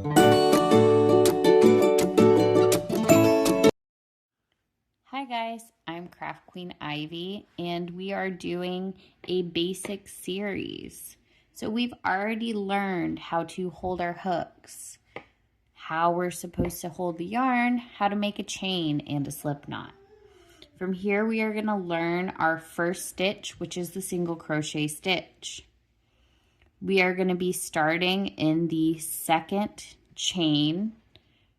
Hi guys, I'm Craft Queen Ivy and we are doing a basic series. So we've already learned how to hold our hooks, how we're supposed to hold the yarn, how to make a chain and a slip knot. From here we are going to learn our first stitch, which is the single crochet stitch. We are going to be starting in the second chain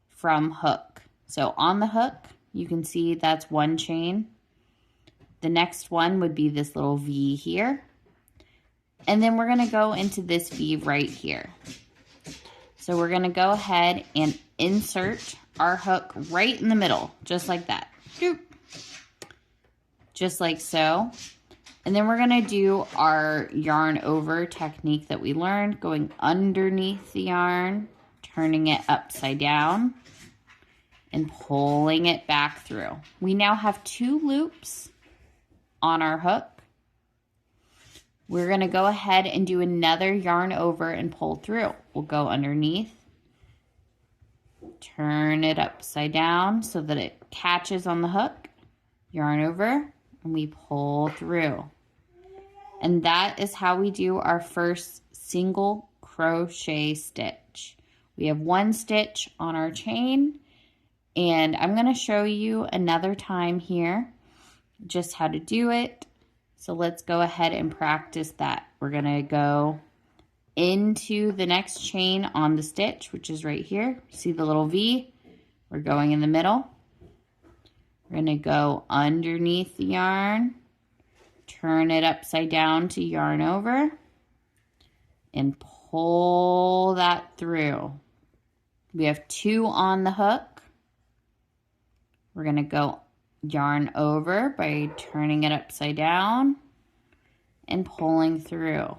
from hook. So on the hook, you can see that's one chain. The next one would be this little V here. And then we're going to go into this V right here. So we're going to go ahead and insert our hook right in the middle, just like that. Doop. Just like so. And then we're going to do our yarn over technique that we learned, going underneath the yarn, turning it upside down, and pulling it back through. We now have 2 loops on our hook. We're going to go ahead and do another yarn over and pull through. We'll go underneath, turn it upside down so that it catches on the hook, yarn over, and we pull through. And that is how we do our first single crochet stitch. We have 1 stitch on our chain, and I'm going to show you another time here just how to do it. So let's go ahead and practice that. We're going to go into the next chain on the stitch, which is right here. See the little V? We're going in the middle. We're going to go underneath the yarn, turn it upside down to yarn over, and pull that through. We have 2 on the hook. We're going to go yarn over by turning it upside down and pulling through.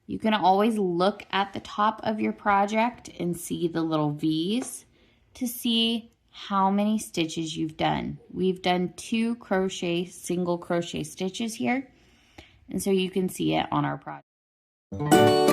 You can always look at the top of your project and see the little V's to see how many stitches you've done. We've done 2 single crochet stitches here, and so you can see it on our project.